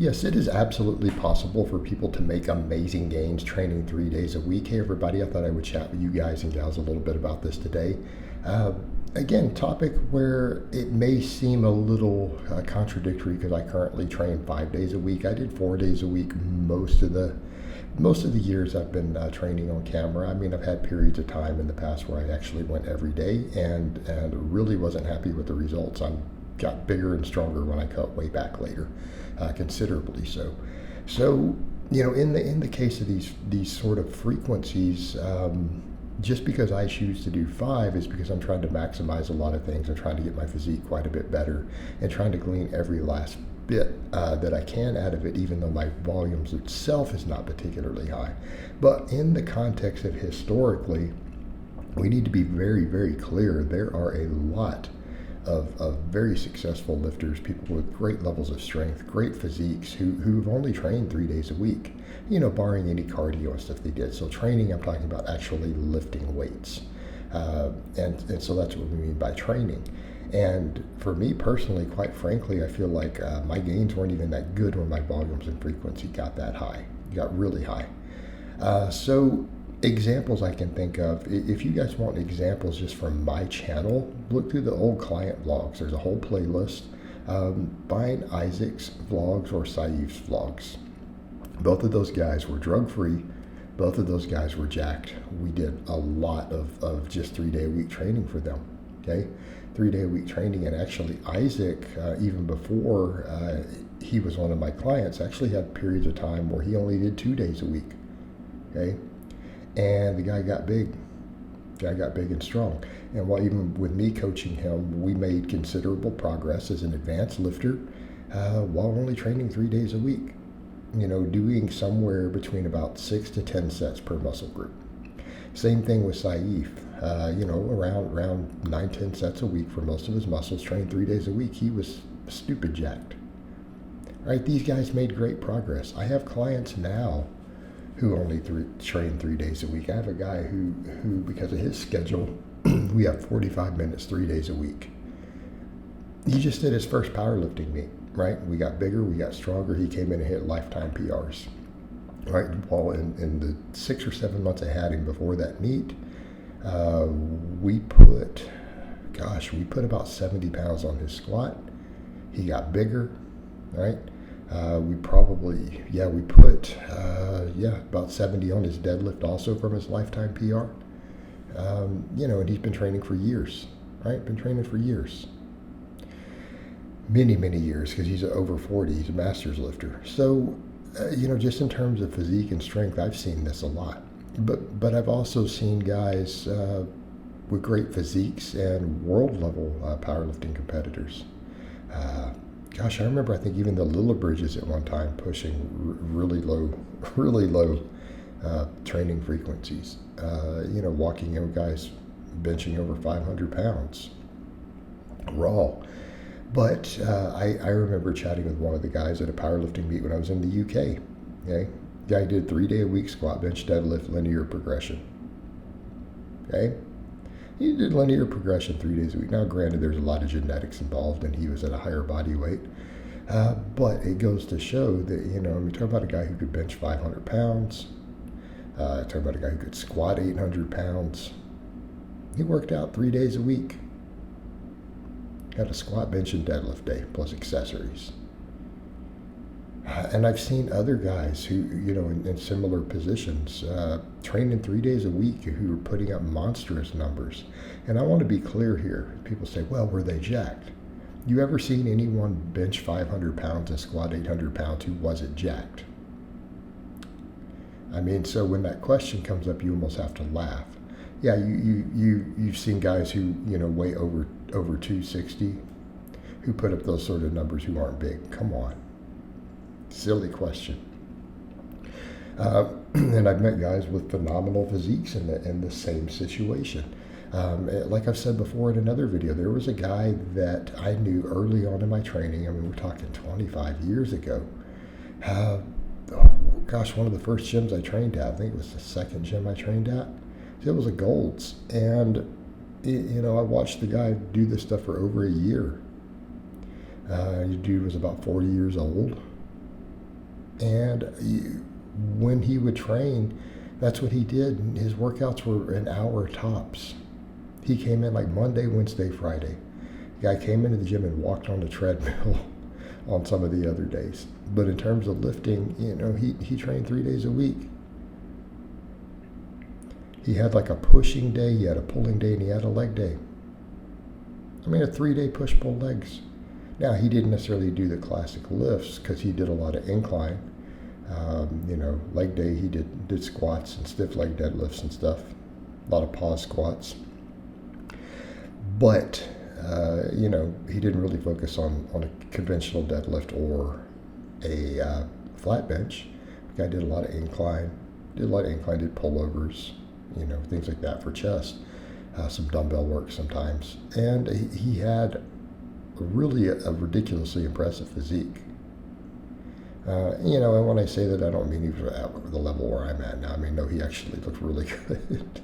Yes, it is absolutely possible for people to make amazing gains training 3 days a week. Hey, everybody, I thought I would chat with you guys and gals a little bit about this today. Uh, Again, topic where it may seem a little contradictory because I currently train 5 days a week. I did 4 days a week most of the years I've been training on camera. I mean, I've had periods of time in the past where I actually went every day and really wasn't happy with the results. I got bigger and stronger when I cut way back later, considerably so. So, in the case of these sort of frequencies, just because I choose to do 5 is because I'm trying to maximize a lot of things. I'm trying to get my physique quite a bit better and trying to glean every last bit that I can out of it, even though my volumes itself is not particularly high. But in the context of historically, we need to be very, very clear. There are a lot of very successful lifters, people with great levels of strength, great physiques, who've only trained 3 days a week, barring any cardio and stuff they did. So training, I'm talking about actually lifting weights. And so that's what we mean by training. And for me personally, quite frankly, I feel like my gains weren't even that good when my volumes and frequency got that high, got really high. So examples I can think of, if you guys want examples just from my channel, look through the old client vlogs. There's a whole playlist. Find Isaac's vlogs or Saif's vlogs. Both of those guys were drug-free. Both of those guys were jacked. We did a lot of just 3-day-a-week training for them, okay? 3-day-a-week training. And actually Isaac, even before he was one of my clients, actually had periods of time where he only did 2 days a week, okay? And the guy got big. And strong. And even with me coaching him, we made considerable progress as an advanced lifter while only training 3 days a week. Doing somewhere between about 6 to 10 sets per muscle group. Same thing with Saif. Around 9-10 sets a week for most of his muscles, trained 3 days a week. He was stupid jacked. Right? These guys made great progress. I have clients now who only train 3 days a week. I have a guy who because of his schedule, we have 45 minutes 3 days a week. He just did his first powerlifting meet, right? We got bigger, we got stronger. He came in and hit lifetime PRs, right? While in the 6 or 7 months I had him before that meet, we put about 70 pounds on his squat. He got bigger, right? We put about 70 on his deadlift also from his lifetime PR. And he's been training for years, right? Been training for years. Many, many years, because he's over 40. He's a master's lifter. So, just in terms of physique and strength, I've seen this a lot. But I've also seen guys with great physiques and world-level powerlifting competitors. I remember, I think even the Lilla Bridges at one time pushing really low training frequencies. Walking in guys benching over 500 pounds raw. But I remember chatting with one of the guys at a powerlifting meet when I was in the UK. Okay, guy did 3-day-a-week squat, bench, deadlift, linear progression. Okay, he did linear progression 3 days a week. Now, granted, there's a lot of genetics involved, and he was at a higher body weight. But it goes to show that we talk about a guy who could bench 500 pounds. Talk about a guy who could squat 800 pounds. He worked out 3 days a week. Had a squat, bench, and deadlift day, plus accessories. And I've seen other guys who, in similar positions, training 3 days a week who are putting up monstrous numbers. And I want to be clear here. People say, well, were they jacked? You ever seen anyone bench 500 pounds and squat 800 pounds who wasn't jacked? I mean, so when that question comes up, you almost have to laugh. Yeah, you've seen guys who, weigh over 260 who put up those sort of numbers who aren't big. Come on. Silly question. And I've met guys with phenomenal physiques in the same situation. Like I've said before in another video, there was a guy that I knew early on in my training. I mean, we're talking 25 years ago. One of the first gyms I trained at, I think it was the second gym I trained at. It was a Gold's. And, I watched the guy do this stuff for over a year. The dude was about 40 years old. And when he would train, that's what he did. His workouts were an hour tops. He came in like Monday, Wednesday, Friday. The guy came into the gym and walked on the treadmill on some of the other days. But in terms of lifting, he trained 3 days a week. He had like a pushing day, he had a pulling day, and he had a leg day. I mean, a 3-day push-pull legs. Now, he didn't necessarily do the classic lifts because he did a lot of incline. Leg day, he did squats and stiff leg deadlifts and stuff. A lot of pause squats. But, he didn't really focus on a conventional deadlift or a flat bench. The guy did a lot of incline, did pullovers, things like that for chest. Some dumbbell work sometimes. And he had really a ridiculously impressive physique. And when I say that, I don't mean he was at the level where I'm at now. I mean, no, he actually looked really good.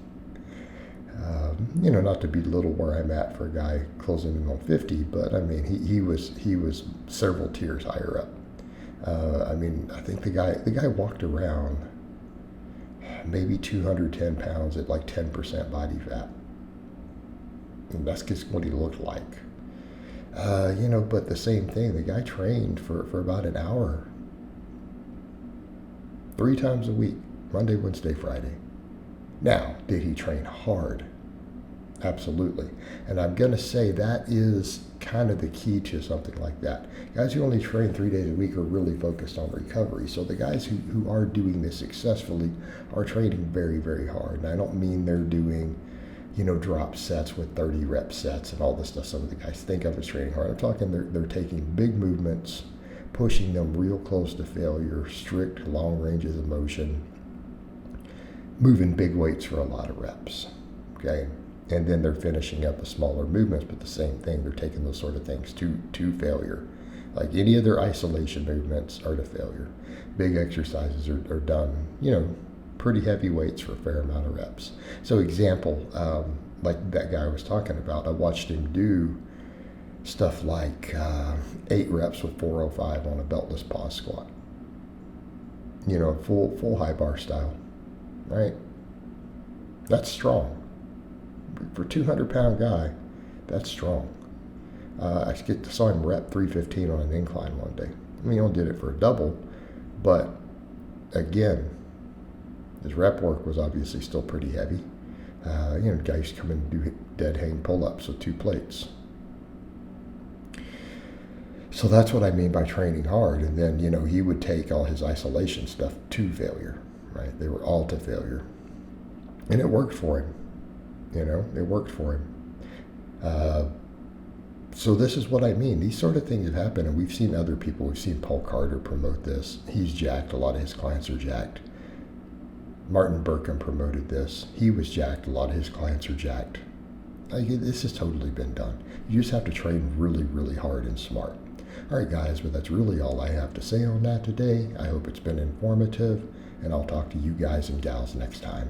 Not to belittle where I'm at for a guy closing in on 50, but I mean, he was several tiers higher up. I think the guy walked around maybe 210 pounds at like 10% body fat. And that's just what he looked like. But the same thing, the guy trained for about an hour, 3 times a week, Monday, Wednesday, Friday. Now, did he train hard? Absolutely. And I'm going to say that is kind of the key to something like that. Guys who only train 3 days a week are really focused on recovery. So the guys who are doing this successfully are training very, very hard. And I don't mean they're doing, drop sets with 30 rep sets and all this stuff some of the guys think of as training hard. I'm talking they're taking big movements, pushing them real close to failure, strict long ranges of motion, moving big weights for a lot of reps, okay? And then they're finishing up with smaller movements, but the same thing, they're taking those sort of things to failure. Like any of their isolation movements are to failure. Big exercises are done, pretty heavy weights for a fair amount of reps. So example, like that guy I was talking about, I watched him do stuff like 8 reps with 405 on a beltless pause squat. Full high bar style, right? That's strong. For a 200-pound guy, that's strong. I saw him rep 315 on an incline one day. I mean, he only did it for a double, but again, his rep work was obviously still pretty heavy. Guys come in and do dead hang pull-ups with 2 plates. So that's what I mean by training hard. And then, he would take all his isolation stuff to failure, right? They were all to failure. And it worked for him. It worked for him. So this is what I mean. These sort of things have happened, and we've seen other people. We've seen Paul Carter promote this. He's jacked. A lot of his clients are jacked. Martin Burkham promoted this. He was jacked. A lot of his clients are jacked. This has totally been done. You just have to train really, really hard and smart. All right, guys, but that's really all I have to say on that today. I hope it's been informative, and I'll talk to you guys and gals next time.